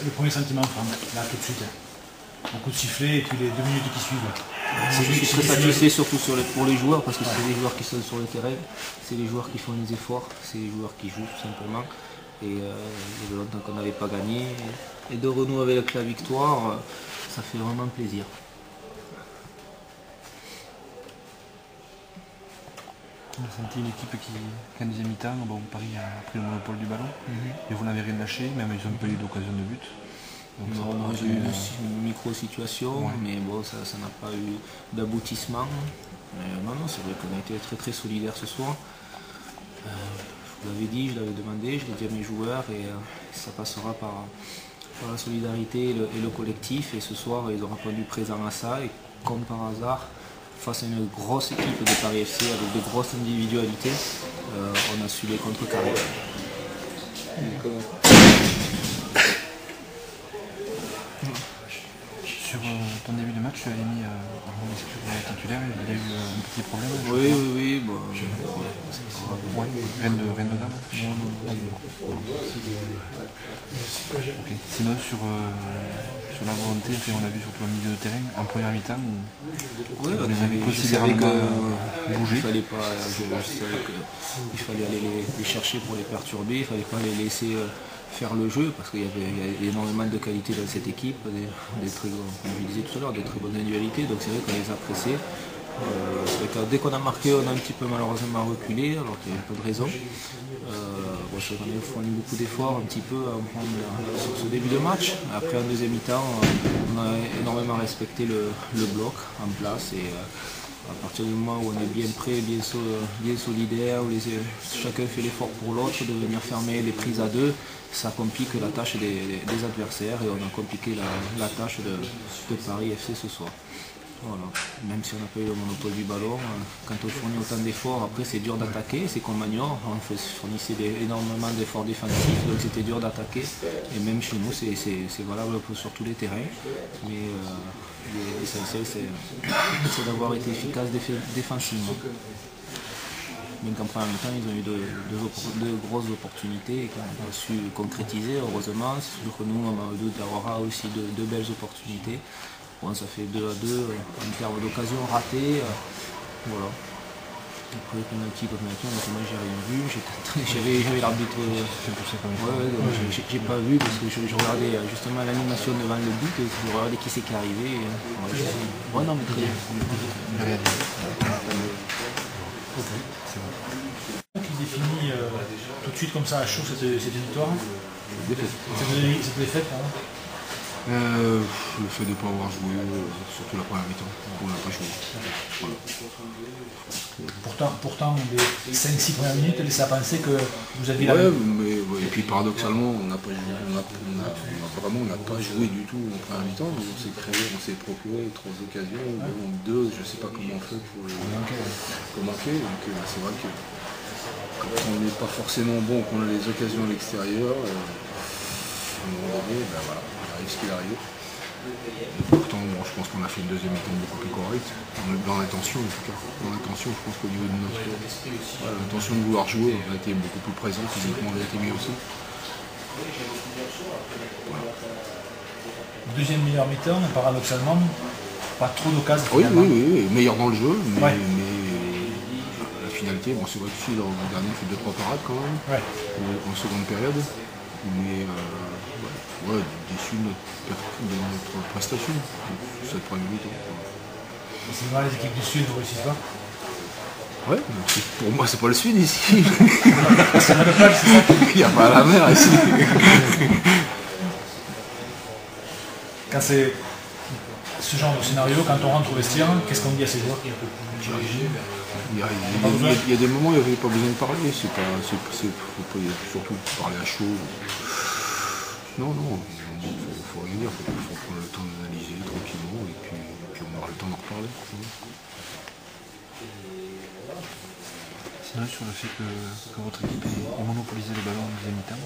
le premier sentiment, Franck, là tout de suite? Un coup de sifflet et puis les 2 minutes qui suivent. Je suis très satisfait surtout pour les joueurs parce que c'est les joueurs qui sont sur le terrain, c'est les joueurs qui font les efforts, c'est les joueurs qui jouent tout simplement. Et il y avait longtemps qu'on n'avait pas gagné. Et de renouer avec la victoire, ça fait vraiment plaisir. On a senti une équipe qui en deuxième mi-temps, bon, Paris a pris le monopole du ballon, et vous n'avez rien lâché, même ils n'ont pas eu d'occasion de but. Donc non, j'ai eu une micro-situation, mais bon, ça n'a pas eu d'aboutissement. Non, c'est vrai qu'on a été très très solidaires ce soir. Je vous l'avais dit, je l'avais demandé, je l'ai dit à mes joueurs, et ça passera par la solidarité et le collectif. Et ce soir, ils ont répondu présent à ça, et comme par hasard, face à une grosse équipe de Paris FC avec de grosses individualités, on a su les contrecarrer. Sur ton début de match, tu avais mis titulaire, il y a eu un petit problème. Oui. Bon, rien de grave. Okay. Sinon, sur la volonté, on a vu surtout au milieu de terrain, en première mi-temps, oui, je savais que bouger. Je savais qu'il fallait aller les chercher pour les perturber, il ne fallait pas les laisser faire le jeu parce qu'il y avait énormément de qualité dans cette équipe, des très, comme je disais tout à l'heure, des très bonnes individualités, donc c'est vrai qu'on les a pressés. C'est vrai que dès qu'on a marqué, on a un petit peu malheureusement reculé, alors qu'il y a un peu de raison. Je sais qu'on a fourni beaucoup d'efforts un petit peu sur ce début de match. Après, en deuxième mi-temps, on a énormément respecté le bloc en place. Et à partir du moment où on est bien prêt, bien solidaire, où chacun fait l'effort pour l'autre, de venir fermer les prises à deux, ça complique la tâche des adversaires et on a compliqué la tâche de Paris FC ce soir. Voilà. Même si on n'a pas eu le monopole du ballon, quand on fournit autant d'efforts, après c'est dur d'attaquer, c'est comme Magnon, on fournissait énormément d'efforts défensifs, donc c'était dur d'attaquer. Et même chez nous, c'est valable sur tous les terrains. Mais l'essentiel, c'est d'avoir été efficace défensivement. Même qu'en première mi-temps, ils ont eu de grosses opportunités et qu'on a su concrétiser, heureusement. C'est sûr que nous, on aura aussi de belles opportunités. Bon, ça fait 2-2 en termes d'occasion ratée. Voilà. Après, penalty, moi j'ai rien vu. J'avais l'arbitre. J'ai pas vu parce que je regardais justement l'animation devant le but et je regardais qui c'est qui est arrivé. Non, mais très bien. Qui définit tout de suite comme ça à chaud cette victoire? Cette défaite, pardon. Le fait de ne pas avoir joué, surtout la première mi-temps, on n'a pas joué. Voilà. Pourtant, les 5-6 premières minutes laissaient à penser que vous aviez la même. Et puis paradoxalement, on n'a pas joué du tout en première mi-temps. On s'est procuré 3 occasions, 2, je ne sais pas comment on fait pour manquer. Donc c'est vrai que quand on n'est pas forcément bon, qu'on a les occasions à l'extérieur, à un moment donné, voilà. Ce qu'il arrive. Pourtant, je pense qu'on a fait une deuxième mi-temps beaucoup plus correcte, dans l'intention en tout cas. Dans l'intention, je pense qu'au niveau de l'intention de vouloir jouer, on a été beaucoup plus présent, physiquement on a été mieux aussi. Voilà. Deuxième meilleure mi-temps, paradoxalement, pas trop d'occasions. Oui, meilleur dans le jeu, mais la finalité, c'est vrai que si, le dernier fait 2-3 parades quand même, en seconde période, mais déçu de notre prestation, cette première mi-temps. C'est vrai, les équipes du Sud ne réussissent pas. Ouais, pour moi c'est pas le Sud ici. Il n'y a pas la mer ici. Quand c'est ce genre de scénario, quand on rentre au vestiaire, qu'est-ce qu'on dit à ces joueurs? Il y a des moments où il n'y avait pas besoin de parler, faut pas surtout parler à chaud. Non, faut rien dire, faut prendre le temps d'analyser tranquillement et puis on aura le temps d'en reparler. Sinon, sur le fait que votre équipe ait monopolisé le ballon en deuxième mi-temps,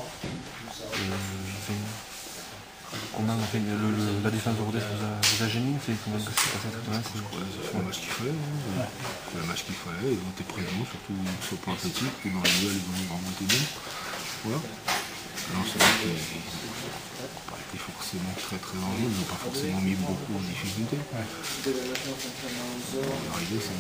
comment la défense de Rodez vous a gêné? Comment ça s'est passé exactement? C'est le match qu'il fallait. C'est le match qu'il fallait, ils ont été présents, surtout sur le plan athlétique, puis dans les duels, ils ont vraiment été bons. Voilà. Non, c'est vrai qu'il faut forcément très très en jeu, ils n'ont pas forcément mis beaucoup en difficulté. Ouais. L'arrivée, c'est